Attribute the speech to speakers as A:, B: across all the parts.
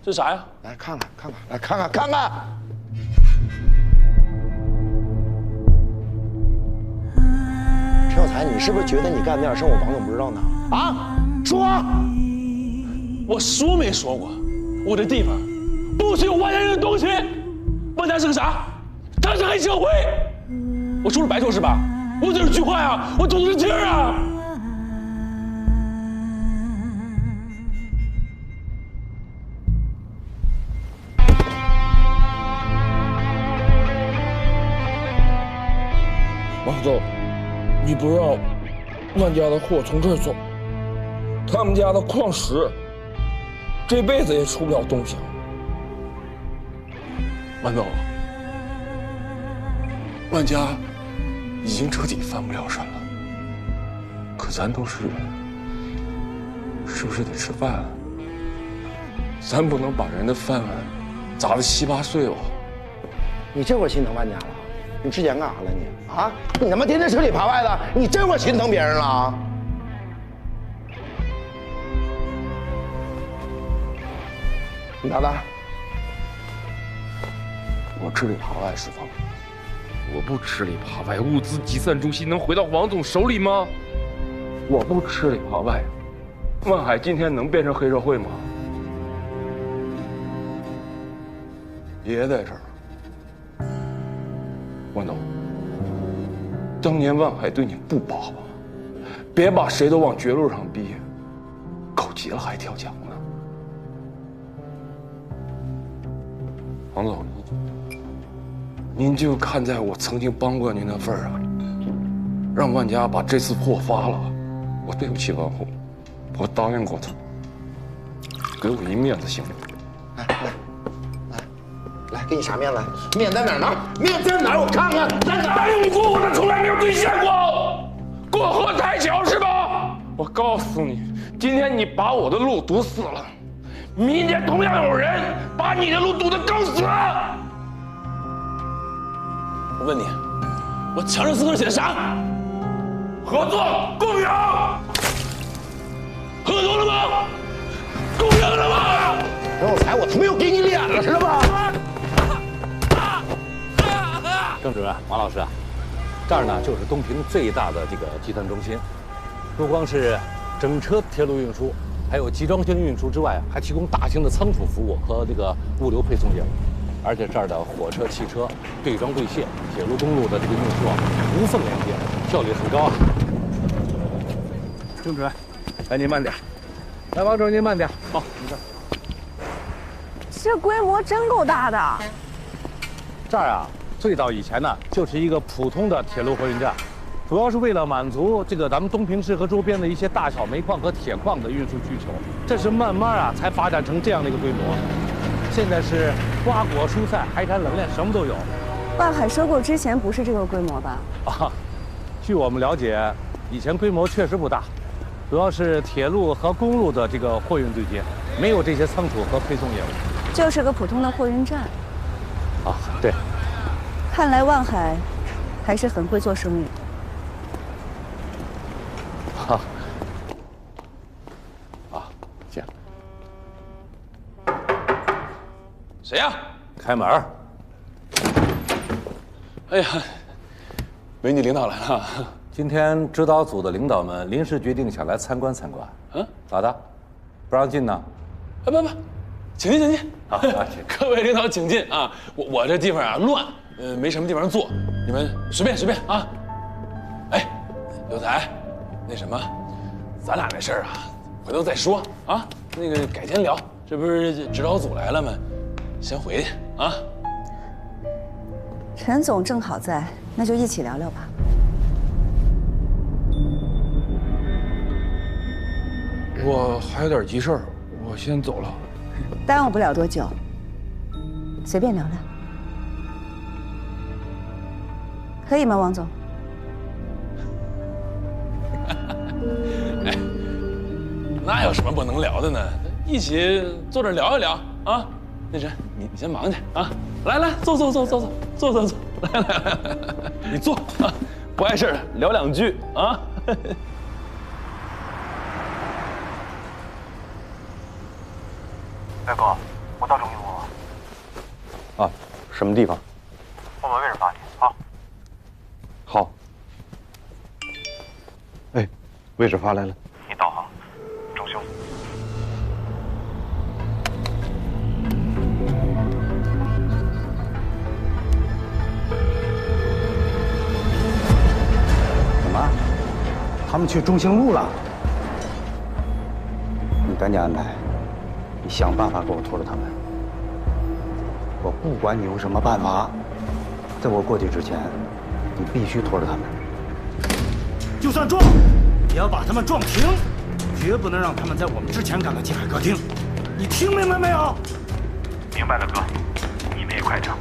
A: 这啥呀？
B: 来看看，看看，来看看，看看。陈有才，你是不是觉得你干那点事我王总不知道呢？啊，说！
A: 我说没说过，我这地方不许有外来人的东西。万家是个啥？他是黑社会。我说了白说是吧？我这是句话呀，我赌的是劲儿啊。
C: 王总，你不让万家的货从这儿走，他们家的矿石这辈子也出不了东西。
A: 万总，万家已经彻底翻不了身了。可咱都是人，是不是得吃饭啊？咱不能把人的饭碗砸得七八碎吧？
B: 你这会儿心疼万家了？你之前干啥了你？啊，你他妈天天吃里扒外的，你这会儿心疼别人了？你打打。
A: 我吃里扒外，师傅。
C: 我不吃里扒外，物资集散中心能回到王总手里吗？
A: 我不吃里扒外，万海今天能变成黑社会吗？爷爷在这儿。万总，当年万海对你不薄吧？别把谁都往绝路上逼，狗急了还跳墙呢。王总，您就看在我曾经帮过您的份儿啊，让万家把这次货发了。我对不起万红，我答应过他，给我一面子行吗？
B: 来，给你啥面子？面在哪儿呢？面在哪儿？我看看，在哪儿？
C: 答应过我的从来没有兑现过，过河拆桥是吧？我告诉你，今天你把我的路堵死了，明天同样有人把你的路堵得更死。
A: 我问你，我墙上4个字写的啥？
C: 合作共赢，
A: 合作了吗？共赢了吗？
B: 陈有才，我他妈又给你脸了，知道吗？
D: 郑主任、王老师啊，这儿呢就是东平最大的这个集团中心，不光是整车铁路运输，还有集装箱运输之外，还提供大型的仓储服务和这个物流配送业务。而且这儿的火车、汽车对装对卸，铁路、公路的这个运输啊，无缝连接，效率很高啊。郑主任，哎，您慢点。来，王主任您慢点。好，没事。
E: 这规模真够大的。
D: 这儿啊，最早以前呢，就是一个普通的铁路货运站，主要是为了满足这个咱们东平市和周边的一些大小煤矿和铁矿的运输需求。这是慢慢啊，才发展成这样的一个规模。现在是瓜果蔬菜、海产冷链，什么都有。
E: 万海收购之前不是这个规模吧？
D: 啊，据我们了解，以前规模确实不大，主要是铁路和公路的这个货运对接，没有这些仓储和配送业务。
E: 就是个普通的货运站。
D: 啊，对。
E: 看来万海还是很会做生意。
D: 好。啊，行。
A: 谁呀？
D: 开门。
A: 哎呀，美女领导来了。
D: 今天指导组的领导们临时决定想来参观参观。嗯，咋的？不让进呢？
A: 不，请进，请进。
D: 啊，
A: 各位领导请进啊！我这地方啊乱，没什么地方坐，你们随便啊。哎，有才，那什么，咱俩这事儿啊，回头再说啊。那个改天聊，这不是指导组来了吗？先回去啊。
E: 陈总正好在，那就一起聊聊吧。
C: 我还有点急事儿，我先走了。
E: 耽误不了多久，随便聊聊，可以吗，王总？
A: 哎，那有什么不能聊的呢？一起坐这聊一聊啊。那谁，你先忙去啊！来，坐，来，你坐啊，不碍事聊两句啊。
F: 大哥，我到中心部了。
G: 啊，什么地方？
F: 我把位置发你。好。
G: 好。哎，位置发来了。
F: 你导航，中胸。
B: 什么？他们去中兴路了？你赶紧安排，你想办法给我拖着他们。我不管你用什么办法，在我过去之前，你必须拖着他们。就算撞，也要把他们撞停，绝不能让他们在我们之前赶到金海歌厅。你听明白没有？
F: 明白了，哥。你们也快点。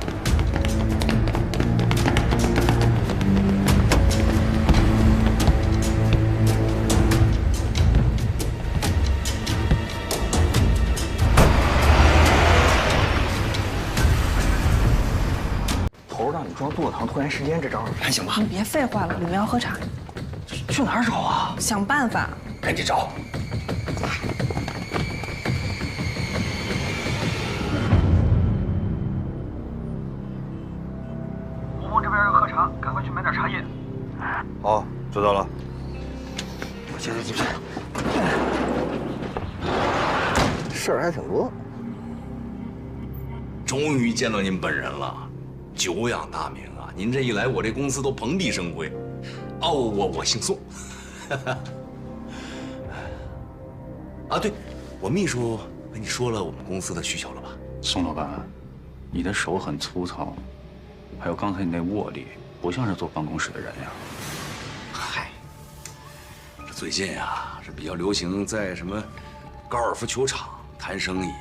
B: 头让你装坐堂拖延时间，这招还行吧？
H: 你别废话了，里面要喝茶。
B: 去哪儿找啊？
H: 想办法。
B: 赶紧找。
F: 吴峰这边要喝茶，赶快去买点茶叶。
G: 好，知道了。
B: 我现在就去。事儿还挺多。
I: 终于见到您本人了，久仰大名啊！您这一来，我这公司都蓬荜生辉。哦，我姓宋。啊，对，我秘书跟你说了我们公司的需求了吧？
J: 宋老板，你的手很粗糙，还有刚才你那握力，不像是坐办公室的人呀。
I: 嗨，这最近啊是比较流行在什么高尔夫球场谈生意，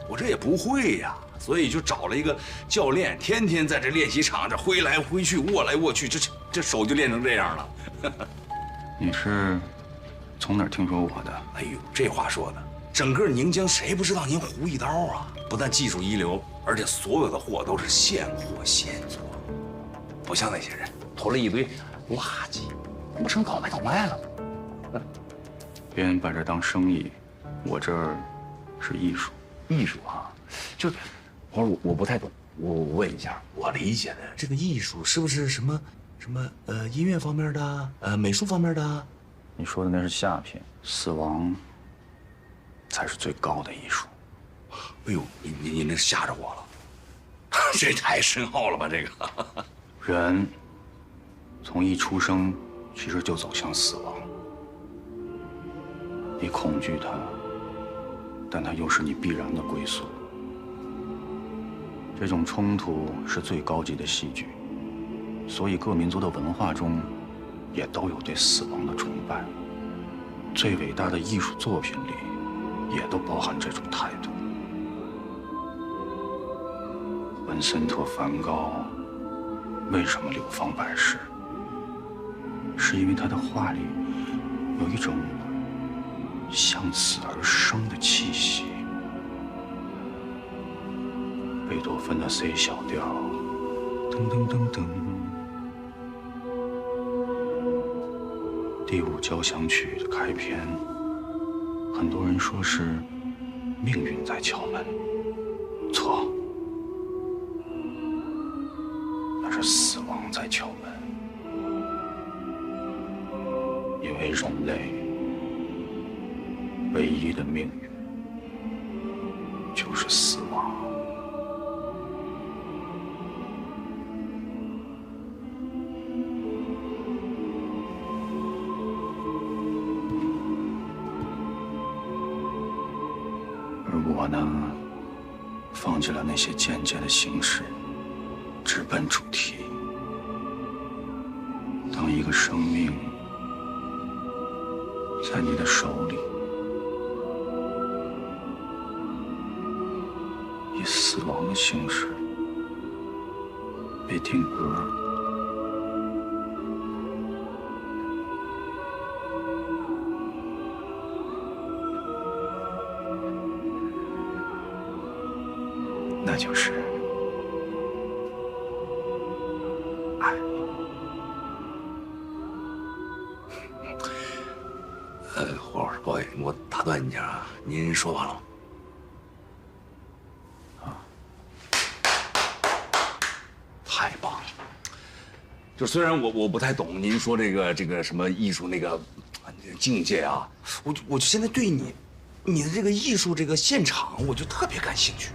I: 我这也不会呀，所以就找了一个教练，天天在这练习场这挥来挥去，握来握去，这手就练成这样了。
J: 你是从哪儿听说我的？
I: 哎呦，这话说的，整个宁江谁不知道您胡一刀啊？不但技术一流，而且所有的货都是现货现做，不像那些人投了一堆垃圾，不成倒卖了。
J: 别人把这当生意，我这儿是艺术。
I: 艺术啊，就我不太懂，我问一下，我理解的这个艺术是不是什么音乐方面的，美术方面的？
J: 你说的那是下品，死亡才是最高的艺术。
I: 哎呦，你那吓着我了，这太深奥了吧？这个
J: 人从一出生其实就走向死亡，你恐惧它，但它又是你必然的归宿。这种冲突是最高级的戏剧，所以各民族的文化中也都有对死亡的崇拜。最伟大的艺术作品里也都包含这种态度。文森特·梵高为什么流芳百世？是因为他的画里有一种向死而生的气息。贝多芬的 C 小调，噔噔噔噔；第5交响曲的开篇，很多人说是命运在敲门，错，那是死亡在敲门。因为人类唯一的命运就是死亡。而我呢，放弃了那些间接的形式，直奔主题。当一个生命在你的手里，以死亡的形式被定格，那就是爱。
I: 胡老师，不好意思，我打断你一下啊，您说完了吗？就虽然我不太懂您说这个什么艺术那个境界啊，我就现在对你的这个艺术这个现场，我就特别感兴趣。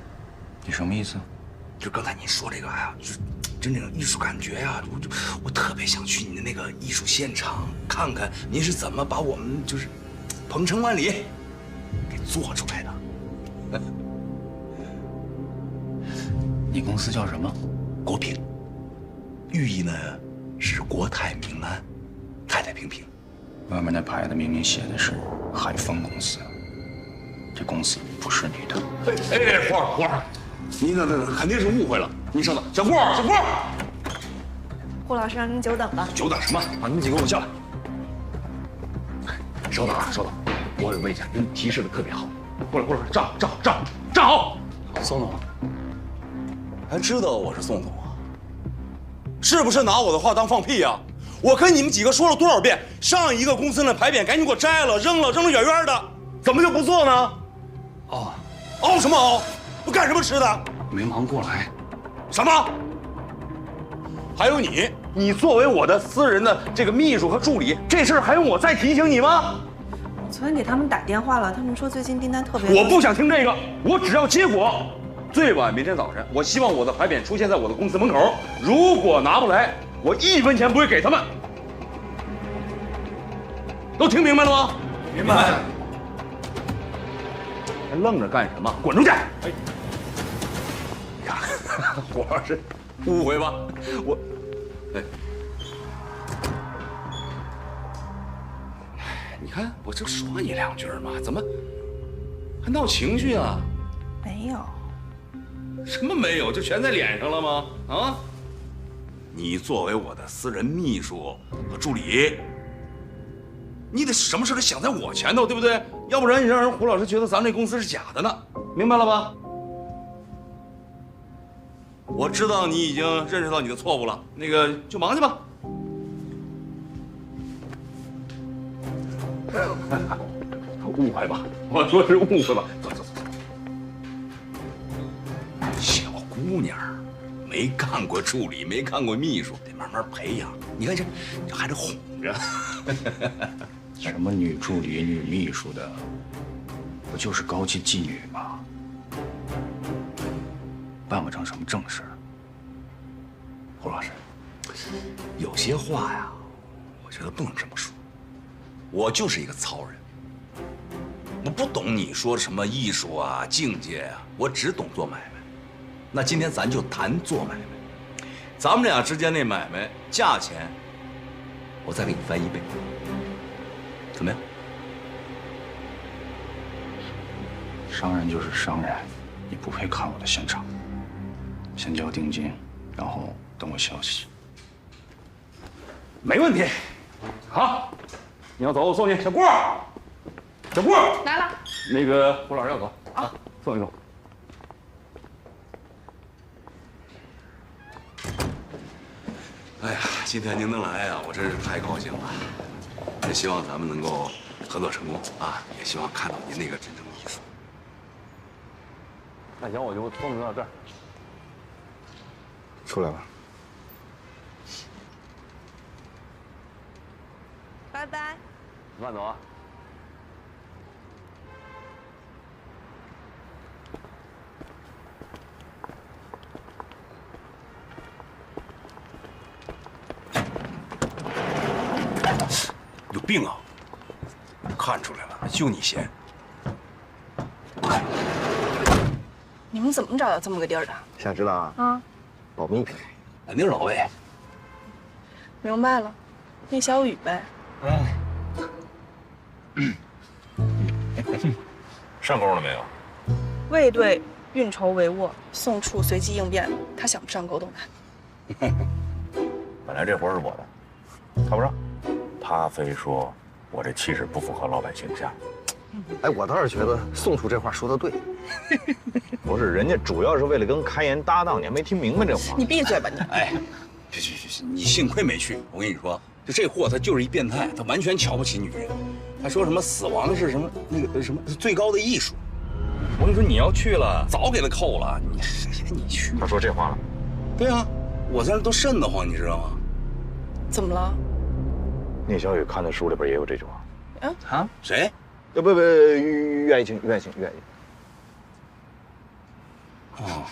J: 你什么意思？
I: 就刚才您说这个呀，就是真正艺术感觉呀，我特别想去你的那个艺术现场看看您是怎么把我们就是鹏程万里给做出来的。
J: 你公司叫什么？
I: 国平，寓意呢是国泰民安，太太平平。
J: 外面那牌子明明写的是海丰公司，这公司不是你的。
I: 哎，花儿，你那肯定是误会了。你稍等，小顾，
H: 胡老师让您久等了。
I: 久等什么？把你们几个给我叫来。稍等，我有位置，您提示的特别好。过来，站好。
C: 宋总，
I: 还知道我是宋总啊？是不是拿我的话当放屁呀？我跟你们几个说了多少遍，上一个公司的牌匾赶紧给我摘了，扔了远远的，怎么就不做呢？熬什么熬？我干什么吃的？
J: 没忙过来。
I: 什么？还有你作为我的私人的这个秘书和助理，这事儿还用我再提醒你吗？
H: 昨天给他们打电话了，他们说最近订单特别。
I: 我不想听这个，我只要结果。最晚明天早晨，我希望我的牌匾出现在我的公司门口。如果拿不来，我1分钱不会给他们。都听明白了吗？
C: 明白。
I: 还愣着干什么？滚出去！哎，你看，胡老师，误会吧？你看我就说你2句嘛，怎么还闹情绪啊？
H: 没有。
I: 什么没有？就全在脸上了吗？啊！你作为我的私人秘书和助理，你得什么事都想在我前头，对不对？要不然你让人胡老师觉得咱这公司是假的呢，明白了吧？我知道你已经认识到你的错误了，那个就忙去吧。误会吧？我说是误会吧？走。小姑娘，没干过助理，没干过秘书，得慢慢培养。你看这，你还得哄着。
J: 什么女助理、女秘书的，不就是高级妓女吗？办不成什么正事儿。
I: 胡老师，有些话呀，我觉得不能这么说。我就是一个糙人，我不懂你说什么艺术啊、境界啊，我只懂做买卖。那今天咱就谈做买卖，咱们俩之间那买卖价钱，我再给你翻1倍，怎么样？
J: 商人就是商人，你不配看我的现场。先交定金，然后等我消息。
I: 没问题。好，你要走我送你。小顾
H: 来了。
I: 那个胡老师要走啊，送一送。哎呀，今天您能来啊，我真是太高兴了。也希望咱们能够合作成功啊，也希望看到您那个真正的艺术。
C: 那行，我就送您到这儿。
G: 出来吧。
E: 拜拜。
C: 慢走啊。
I: 有病啊！看出来了，就你闲。
H: 你们怎么找到这么个地儿的？
G: 想知道啊？
H: 啊，
G: 保密。
I: 肯定是老魏。
H: 明白了，那小雨呗。
G: 上钩了没有？
H: 魏队运筹帷幄，宋处随机应变，他想不上钩都难。
G: 本来这活是我的，看不上，他非说我这气质不符合老百姓下。
K: 哎，我倒是觉得宋处这话说的对。不是，人家主要是为了跟开颜搭档，你还没听明白这话？
H: 你闭嘴吧你！
I: 哎，去，你幸亏没去。我跟你说，就这货他就是一变态，他完全瞧不起女人。还说什么死亡是什么那个什么最高的艺术。我跟你说，你要去了，早给他扣了。你去。
K: 他说这话了？
I: 对啊，我在那都瘆得慌，你知道吗？
H: 怎么了？
K: 聂小雨看的书里边也有这句话。
I: 啊？谁？
K: 不，岳爱卿。
I: 哦。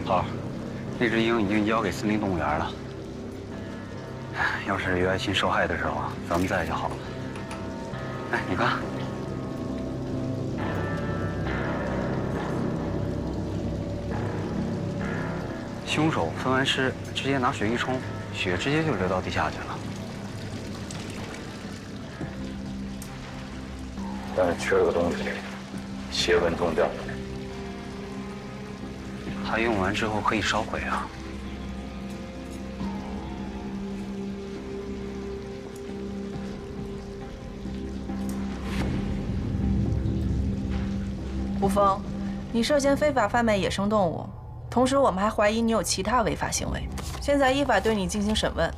B: 头儿，那只鹰已经交给森林动物园了。要是刘爱卿受害的时候，咱们在就好了。哎，你看，凶手分完尸，直接拿水一冲，血直接就流到地下去了。
J: 但是缺了个东西，血稳中调。
B: 它用完之后可以烧毁啊。
H: 胡峰，你涉嫌非法贩卖野生动物，同时我们还怀疑你有其他违法行为。现在依法对你进行审问，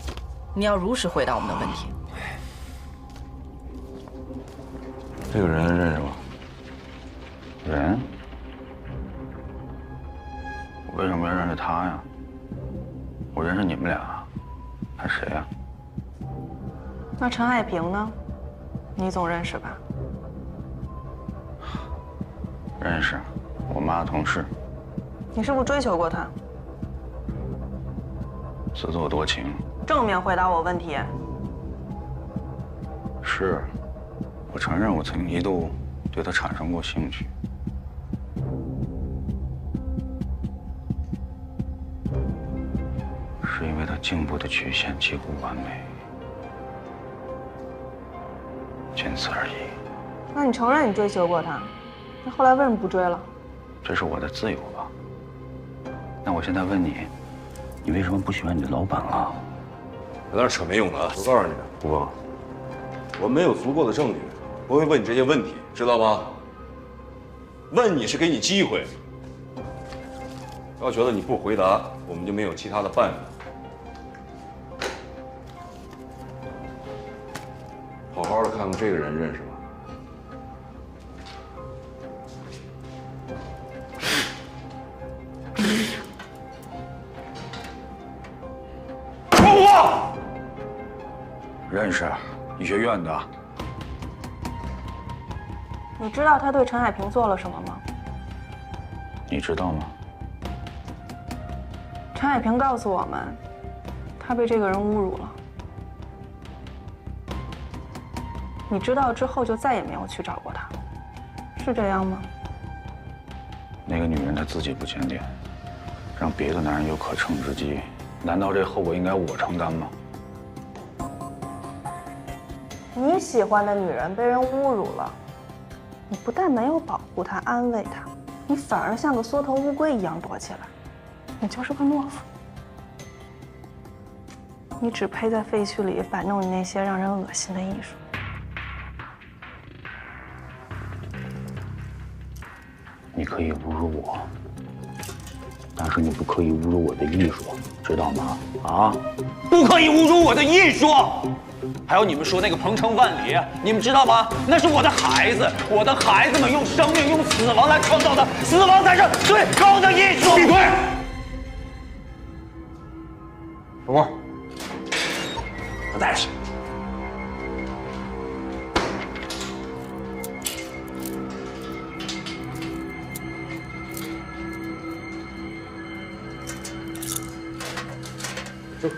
H: 你要如实回答我们的问题。
G: 这个人认识吗？
J: 人？我为什么要认识他呀？我认识你们俩，他谁呀？
H: 那陈海平呢？你总认识吧？
J: 认识，我妈同事。
H: 你是不是追求过他？
J: 自作多情。
H: 正面回答我问题。
J: 是，我承认我曾经一度对他产生过兴趣。是因为他颈部的曲线几乎完美，仅此而已。
H: 那你承认你追求过他？那后来为什么不追了？
J: 这是我的自由吧？那我现在问你，你为什么不喜欢你的老板啊？
I: 在那扯没用的啊！我告诉你，
J: 胡峰，
I: 我没有足够的证据，不会问你这些问题，知道吗？问你是给你机会，要觉得你不回答，我们就没有其他的办法。好好的看看这个人认识吗？
J: 说话！认识，医学院的。
H: 你知道他对陈海平做了什么吗？
J: 你知道吗？
H: 陈海平告诉我们，他被这个人侮辱了。你知道之后就再也没有去找过他，是这样吗？
J: 那个女人她自己不检点，让别的男人有可乘之机，难道这后果应该我承担吗？
H: 你喜欢的女人被人侮辱了，你不但没有保护她、安慰她，你反而像个缩头乌龟一样躲起来，你就是个懦夫。你只配在废墟里摆弄你那些让人恶心的艺术。
J: 你可以侮辱我，但是你不可以侮辱我的艺术，知道吗？啊！
L: 不可以侮辱我的艺术。还有你们说那个鹏程万里，你们知道吗？那是我的孩子，我的孩子们用生命、用死亡来创造的，死亡才是最高的艺术。
I: 闭嘴！小波，我带去。走。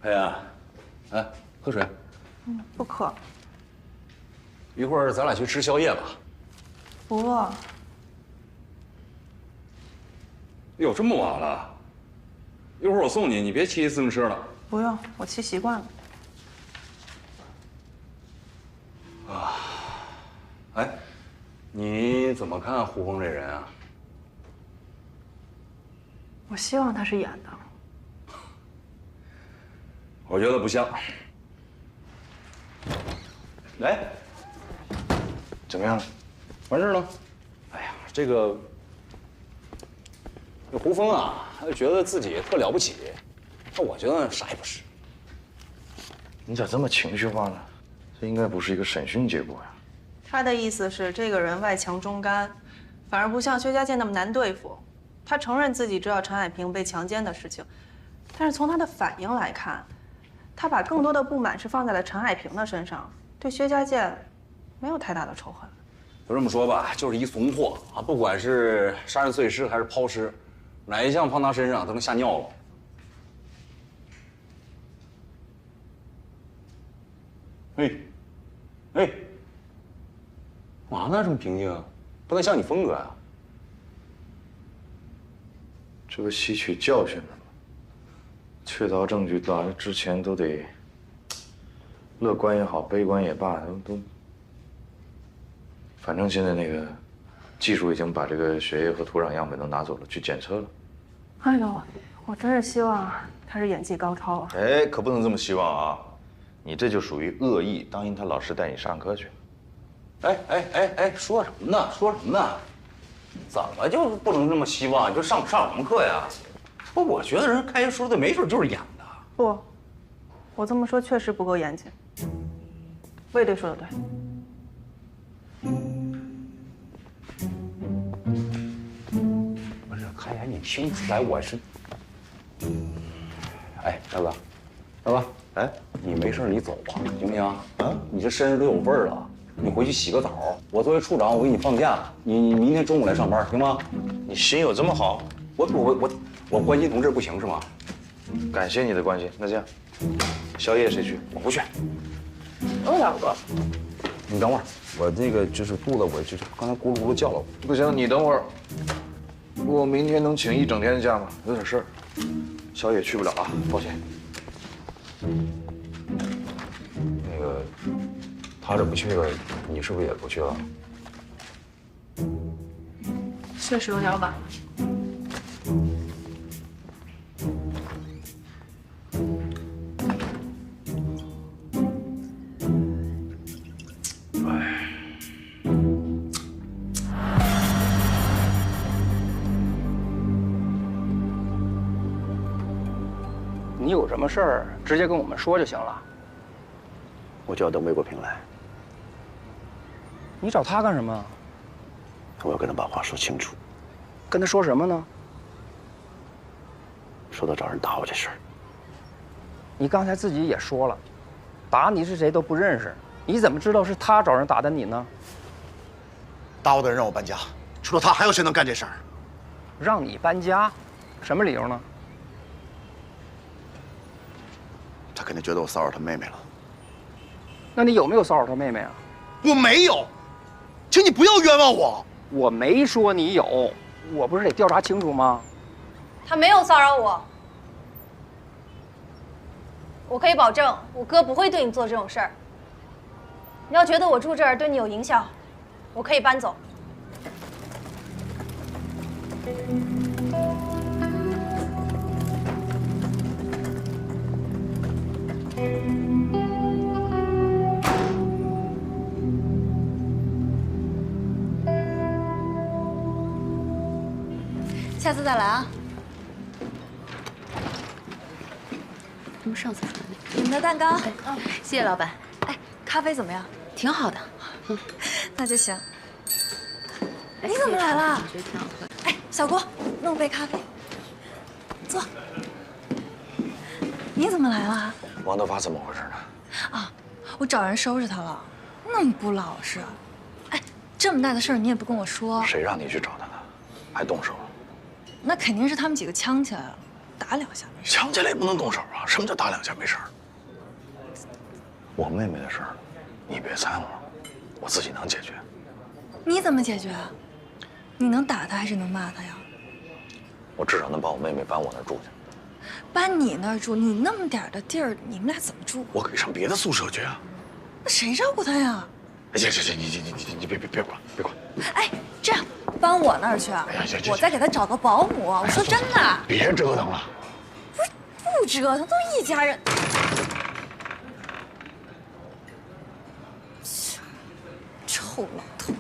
I: 佩安，哎，喝水。
H: 不渴。
I: 一会儿咱俩去吃宵夜吧。
H: 不饿。
I: 哟，这么晚了，一会儿我送你，你别骑自行车了。
H: 不用，我骑习惯了。
I: 啊，哎，你怎么看胡峰这人啊？
H: 我希望他是演的。
I: 我觉得不像。哎，怎么样？完事了？哎呀，这胡峰啊，他就觉得自己特了不起，那我觉得啥也不是。
K: 你咋这么情绪化呢？这应该不是一个审讯结果呀。
H: 他的意思是，这个人外强中干，反而不像薛家健那么难对付。他承认自己知道陈海平被强奸的事情，但是从他的反应来看，他把更多的不满是放在了陈海平的身上，对薛家健没有太大的仇恨。
I: 就这么说吧，就是一怂货啊！不管是杀人碎尸还是抛尸，哪一项放他身上都能吓尿了。哎，干嘛呢？这么平静，不能像你风格啊！
K: 这不吸取教训了吗？确凿证据到之前都得乐观也好，悲观也罢，都。反正现在那个技术已经把这个血液和土壤样本都拿走了，去检测了。
H: 哎呦，我真是希望他是演技高超啊！
K: 哎，可不能这么希望啊！你这就属于恶意，当一他老师带你上课去。
I: 哎，说什么呢？说什么呢？怎么就不能这么希望？你就上什么课呀？不，我觉得人开书的没准就是演的。
H: 不，我这么说确实不够严谨。卫队说的对。
I: 不是，开眼你听出来我是？哎，大哥，大哥，哎，你没事你走吧，行不行？啊，你这身上都有味儿了，你回去洗个澡。我作为处长，我给你放假，你明天中午来上班，行吗？
K: 你心有这么好？
I: 我关心同志不行是吗？
K: 感谢你的关心。那这样，宵夜谁去？
I: 我不去。
H: 两个。
I: 你等会儿，我那个就是肚子，我就是刚才咕噜咕噜叫了。
K: 不行，你等会儿。我明天能请一整天的假吗？有点事儿，宵夜去不了啊，抱歉。
I: 那个，他这不去了，你是不是也不去了？
H: 确实有点晚了。
L: 你有什么事儿，直接跟我们说就行了。
B: 我就要等魏国平来。
L: 你找他干什么？
B: 我要跟他把话说清楚。
L: 跟他说什么呢？
B: 说到找人打我这事儿。
L: 你刚才自己也说了，打你是谁都不认识，你怎么知道是他找人打的你呢？
B: 打我的人让我搬家，除了他还有谁能干这事儿？
L: 让你搬家，什么理由呢？
B: 他肯定觉得我骚扰他妹妹了。
L: 那你有没有骚扰他妹妹啊？
B: 我没有，请你不要冤枉我。
L: 我没说你有，我不是得调查清楚吗？
M: 他没有骚扰我，我可以保证，我哥不会对你做这种事儿。你要觉得我住这儿对你有影响，我可以搬走。下次再来啊！
N: 他们上次说的那
M: 你们的蛋糕，
N: 谢谢老板。
M: 哎，咖啡怎么样？
N: 挺好的。
M: 那就行。你怎么来了？
N: 我觉得挺好喝的。
M: 哎，小郭，弄杯咖啡。坐。你怎么来了？
K: 王德发怎么回事呢？
M: 啊，我找人收拾他了，那么不老实。哎，这么大的事儿你也不跟我说。
K: 谁让你去找他的？还动手？
M: 那肯定是他们几个呛起来了，打两下没事。
K: 呛起来也不能动手啊！什么叫打两下没事？我妹妹的事儿，你别掺和，我自己能解决。
M: 你怎么解决啊？你能打他还是能骂他呀？
K: 我至少能把我妹妹搬我那儿住去。
M: 搬你那儿住，你那么点儿的地儿，你们俩怎么住？
K: 我可以上别的宿舍去啊。
M: 那谁照顾他呀？
K: 行，你别管。
M: 哎，这样搬我那儿去啊？
K: 哎呀，行，
M: 我再给他找个保姆。我说真的。
K: 别折腾了。
M: 不折腾，都一家人。臭老头。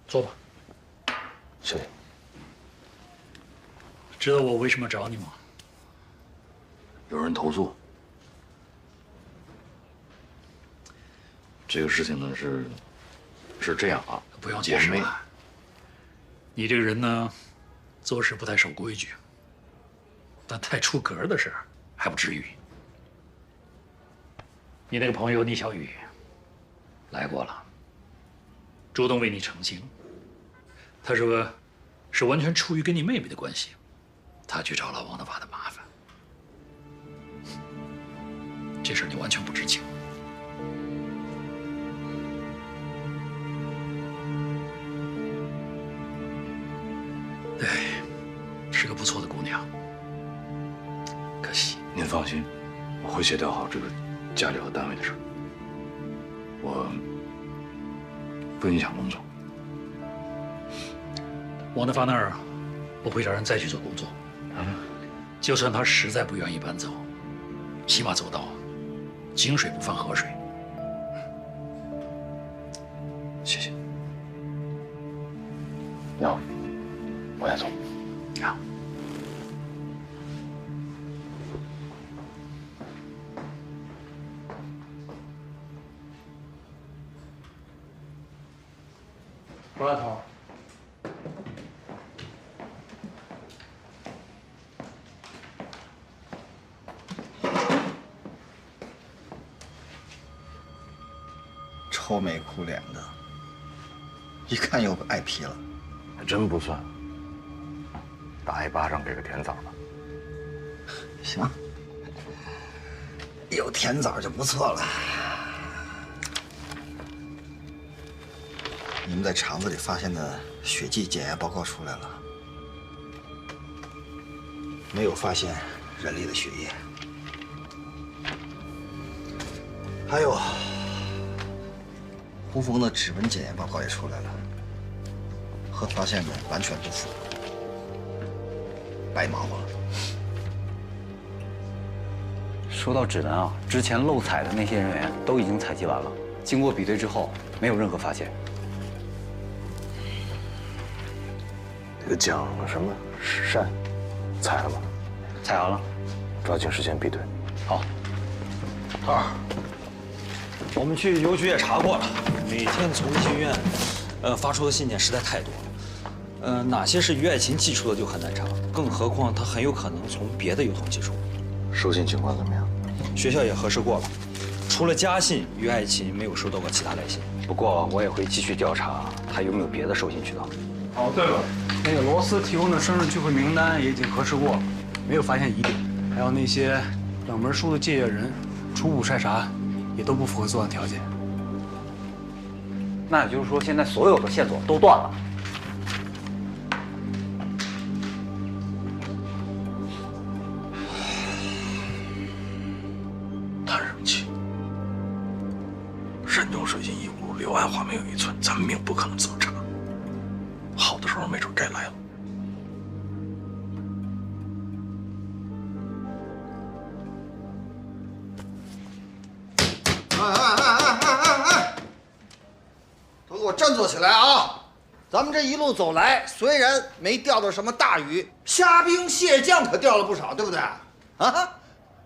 J: 坐吧。
K: 谢谢。
J: 知道我为什么找你吗？
K: 有人投诉。
G: 这个事情呢是这样啊，
O: 不用解释了。你这个人呢，做事不太守规矩，但太出格的事还不至于。你那个朋友倪小雨来过了，主动为你澄清。他说是完全出于跟你妹妹的关系，他去找了王德发的麻烦。这事你完全不知情。对，是个不错的姑娘，可惜。
G: 您放心，我会协调好这个家里和单位的事儿，我不影响工作。
O: 王德发那儿，我会找人再去做工作。就算他实在不愿意搬走，起码做到井水不犯河水。
G: 谢谢。那我先走。
O: 好。
C: 王大头。
B: 愁眉苦脸的，一看又挨批了。
G: 还真不算，打一巴掌给个甜枣吧。
B: 行，有甜枣就不错了。你们在肠子里发现的血迹检验报告出来了，没有发现人类的血液。还有，胡峰的指纹检验报告也出来了，和发现的完全不符，白忙活了。
L: 说到指纹啊，之前漏采的那些人员都已经采集完了，经过比对之后，没有任何发现。
G: 那个蒋什么善，采了吗？
L: 采完了，
G: 抓紧时间比对。
L: 好。
P: 头儿，我们去邮局也查过了，每天从医学院，发出的信件实在太多了。哪些是于爱琴寄出的就很难查，更何况他很有可能从别的邮筒寄出。
G: 收信情况怎么样？
P: 学校也核实过了，除了家信，于爱琴没有收到过其他来信。
L: 不过我也会继续调查他有没有别的收信渠道。
Q: 哦，对了，那个罗斯提供的生日聚会名单也已经核实过了，没有发现疑点。还有那些冷门书的借阅人，初步筛查也都不符合作案条件。
L: 那也就是说，现在所有的线索都断了。
G: 谈什么气？山东水晶一屋，柳暗花明又一村，咱们命不可能这么差。好的时候没准该来了。
B: 都给我振作起来啊！咱们这一路走来，虽然没钓到什么大鱼，虾兵蟹将可钓了不少，对不对？啊，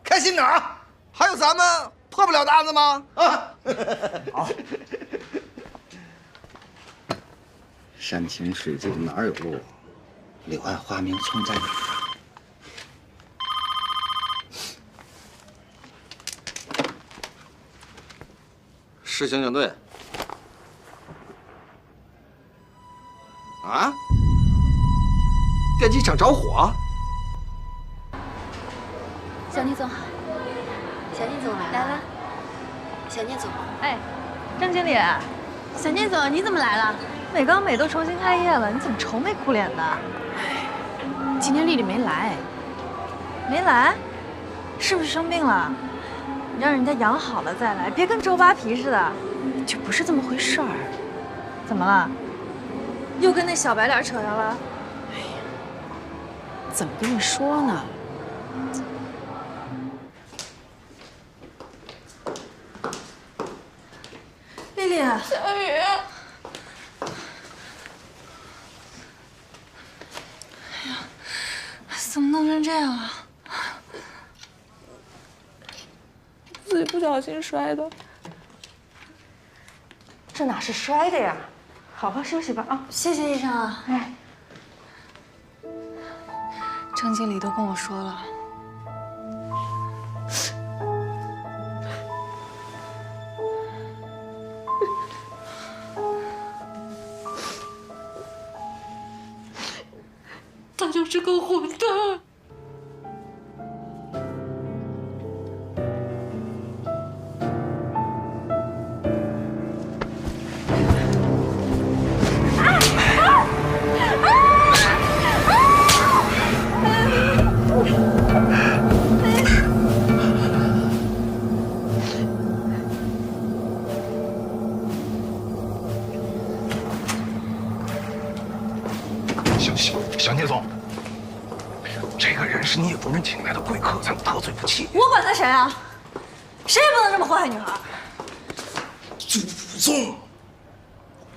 B: 开心点啊！还有咱们破不了的案子吗？啊，好。山清水净哪有路？柳暗花明村在哪儿？市刑警队。啊！电机厂着火！
N: 小聂总好，小聂总来了。小聂总，
H: 哎，郑经理，
N: 小聂总你怎么来了？
H: 美高美都重新开业了，你怎么愁眉苦脸的？
N: 哎，今天丽丽没来。
H: 没来？是不是生病了？你让人家养好了再来，别跟周扒皮似的。
N: 就不是这么回事儿。
H: 怎么了？又跟那小白脸扯上了？
N: 哎呀，怎么跟你说呢？
H: 丽丽，
N: 小雨，哎
H: 呀，怎么弄成这样啊？
R: 自己不小心摔的。
H: 这哪是摔的呀？好好休息吧啊！
N: 谢谢医生啊。
H: 哎，
N: 郑经理都跟我说了。 他就是个混蛋。
J: 小聂总，这个人是聂主任请来的贵客，咱得罪不起。
M: 我管他谁啊？谁也不能这么祸害女孩。
J: 祖宗，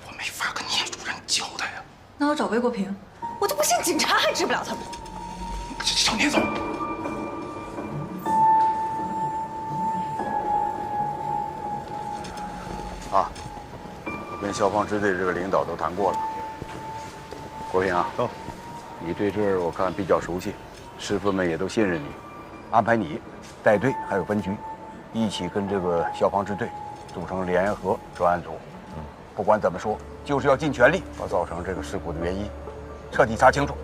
J: 我没法跟聂主任交代呀。
M: 那我找魏国平，我就不信警察还治不了他们。
J: 小聂总，
B: 啊，我跟消防支队这个领导都谈过了。国平啊，你对这儿我看比较熟悉，师傅们也都信任你，安排你带队还有分局，一起跟这个消防支队组成联合专案组。不管怎么说，就是要尽全力把造成这个事故的原因彻底查清楚。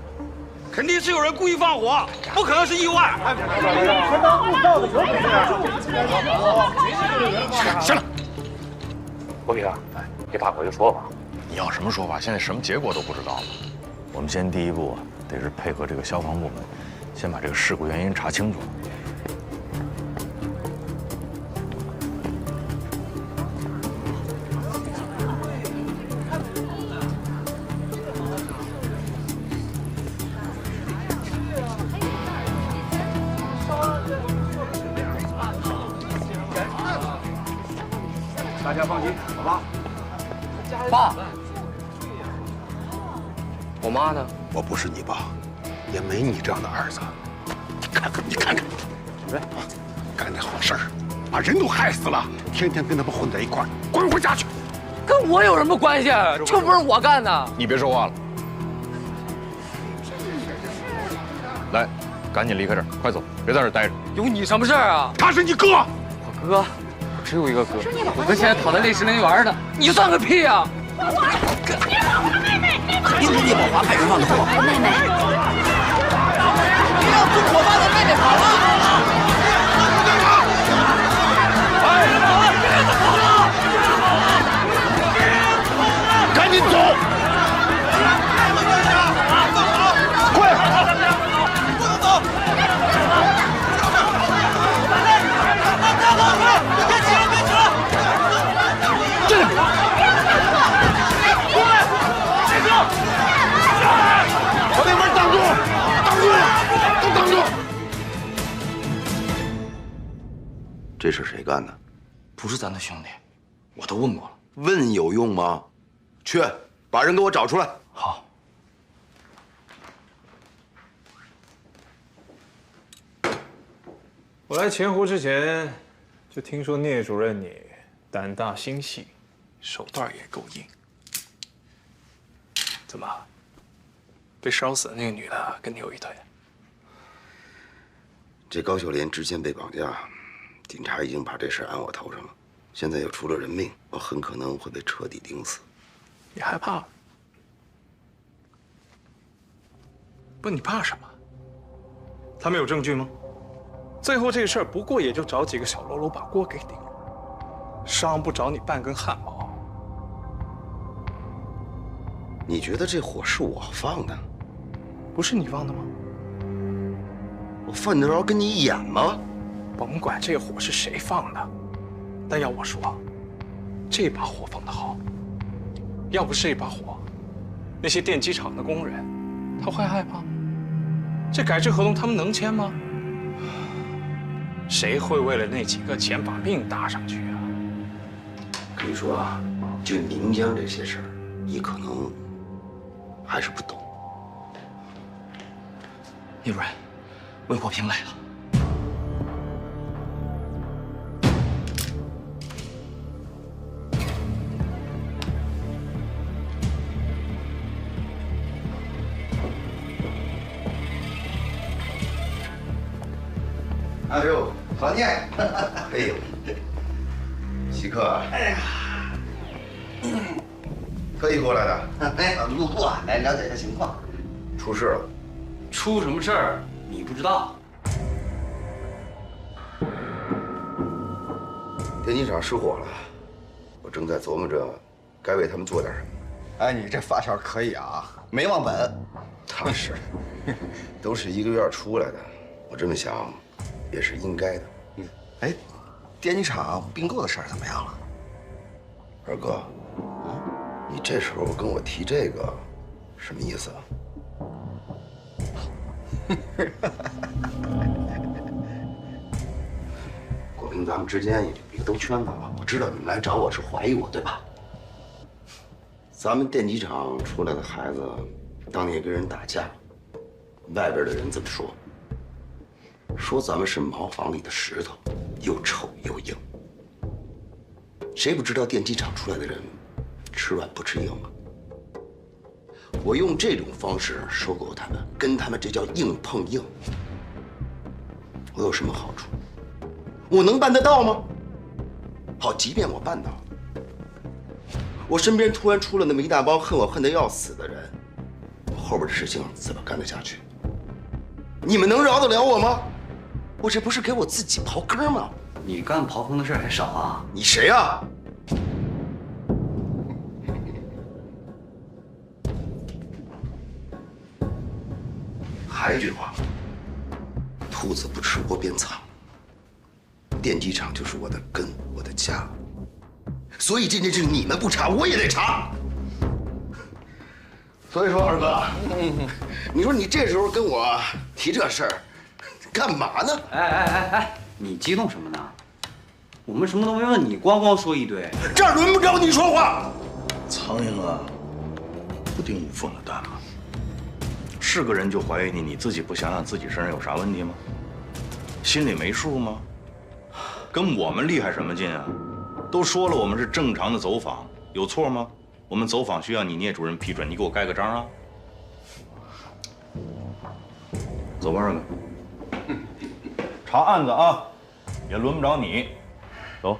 L: 肯定是有人故意放火，不可能是意外。
J: 行了，国平啊，给大伙一个说法。你要什么说法？现在什么结果都不知道了。我们先第一步啊，得是配合这个消防部门，先把这个事故原因查清楚。
B: 大家放心，好吧？
L: 爸，我妈呢？
J: 我不是你爸，也没你这样的儿子。你看看，哎，干那好事儿，把人都害死了，天天跟他们混在一块儿，滚回家去！
L: 跟我有什么关系？这不是我干的。
J: 你别说话了，来，赶紧离开这儿，快走，别在这儿待着。
L: 有你什么事儿啊？
J: 他是你哥，
L: 我哥，我只有一个哥，我哥现在躺在烈士陵园呢。你算个屁啊！
J: 因为聂宝华派人放的火，
N: 妹妹，
L: 你让纵火犯的妹妹跑了！哎，别跑了！
J: 赶紧走！快！不能走！别起了，别起了！这里！把那门挡住！挡住！都挡住！
R: 这是谁干的？
P: 不是咱的兄弟，我都问过了。
R: 问有用吗？去，把人给我找出来。
P: 好。
K: 我来钱湖之前，就听说聂主任你胆大心细，手段也够硬。怎么，被烧死的那个女的跟你有一腿？
R: 这高秀莲之前被绑架，警察已经把这事安我头上了，现在又出了人命，我很可能会被彻底钉死。
K: 你害怕？不，你怕什么？他们有证据吗？最后这事儿不过也就找几个小喽啰把锅给顶了，伤不着你半根汗毛。
R: 你觉得这火是我放的？
K: 不是你放的吗？
R: 我犯得着跟你演吗？
K: 甭管这火是谁放的，但要我说，这把火放得好。要不是这把火，那些电机厂的工人，他会害怕吗？这改制合同他们能签吗？谁会为了那几个钱把命搭上去啊？
R: 可以说啊，就宁江这些事儿，你可能还是不懂。
P: 聂主任，魏国平来了。
R: 哎呦，老聂，哎呦，稀客，哎呀，特意过来的。
B: 哎，路过来了解一下情况。
R: 出事了。
P: 出什么事儿？你不知道？
R: 电机厂失火了，我正在琢磨着该为他们做点什么。
B: 哎，你这发小可以啊，没忘本。
R: 他是，都是一个院出来的，我这么想，也是应该的。
B: 哎，电机厂并购的事儿怎么样了？
R: 二哥，你这时候跟我提这个，什么意思啊？国平，咱们之间也别兜圈子了。我知道你们来找我是怀疑我，对吧？咱们电机厂出来的孩子，当年跟人打架，外边的人这么说，说咱们是茅房里的石头，又臭又硬。谁不知道电机厂出来的人，吃软不吃硬啊？我用这种方式收购他们，跟他们这叫硬碰硬。我有什么好处？我能办得到吗？好，即便我办到了，我身边突然出了那么一大帮恨我恨得要死的人，我后边的事情怎么干得下去？你们能饶得了我吗？我这不是给我自己刨坑吗？
P: 你干刨坑的事还少啊？
R: 你谁啊？还一句话，兔子不吃窝边草。电机厂就是我的根，我的家。所以这件事你们不查，我也得查。所以说，二哥，你说你这时候跟我提这事儿，干嘛呢？
P: 哎，你激动什么呢？我们什么都没问你，光说一堆。
R: 这儿轮不着你说话。
G: 苍蝇啊，不叮无缝的蛋吗？是个人就怀疑你，你自己不想想自己身上有啥问题吗？心里没数吗？跟我们厉害什么劲啊？都说了我们是正常的走访，有错吗？我们走访需要你聂主任批准，你给我盖个章啊。走吧，二哥。查案子啊，也轮不着你。走。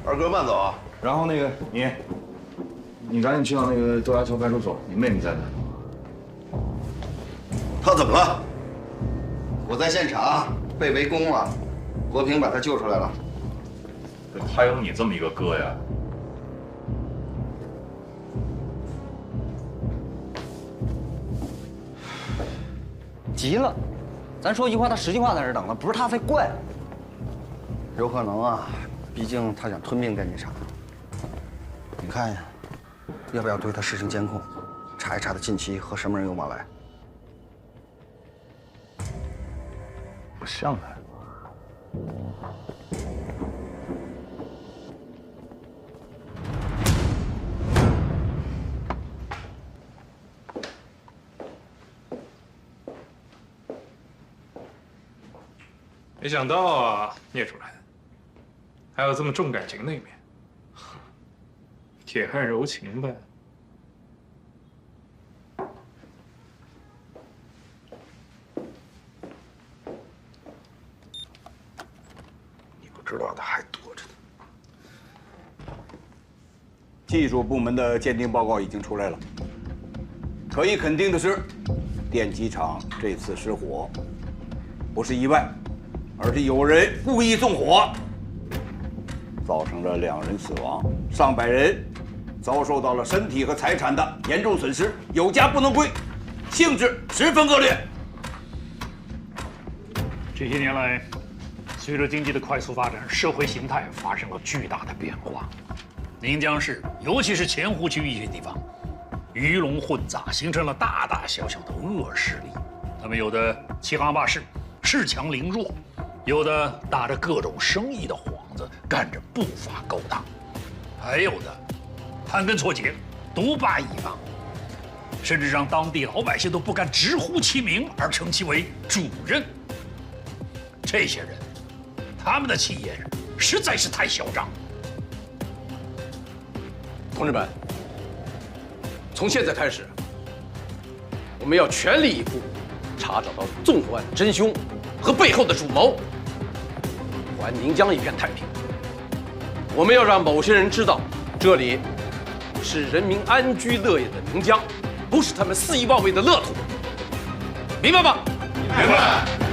R: 二哥慢走啊。
G: 然后那个你赶紧去到那个豆芽桥派出所，你妹妹在哪？
R: 他怎么了？我在现场被围攻了，国平把他救出来了。
G: 还有你这么一个哥呀？
B: 急了，咱说一句话，他10句话在这等了，不是他才怪。有可能啊，毕竟他想吞并电机厂。你看呀，要不要对他实行监控，查一查他近期和什么人有往来？
G: 不像他。
K: 没想到啊，聂主任，还有这么重感情的一面，铁汉柔情呗。
R: 你不知道的还多着呢。
S: 技术部门的鉴定报告已经出来了，可以肯定的是，电机厂这次失火不是意外。而是有人故意纵火，造成了2人死亡，上百人遭受到了身体和财产的严重损失，有家不能归，性质十分恶劣。
O: 这些年来，随着经济的快速发展，社会形态发生了巨大的变化。宁江市，尤其是前湖区一些地方，鱼龙混杂，形成了大大小小的恶势力。他们有的欺行霸市，恃强凌弱。有的打着各种生意的幌子，干着不法勾当；还有的盘根错节，独霸一方，甚至让当地老百姓都不敢直呼其名，而称其为主任。这些人，他们的气焰实在是太嚣张。
A: 同志们，从现在开始，我们要全力以赴，查找到纵火案的真凶，
T: 和背后的主谋，还宁江一片太平。我们要让某些人知道，这里是人民安居乐业的宁江，不是他们肆意妄为的乐土，明白吗？
I: 明白。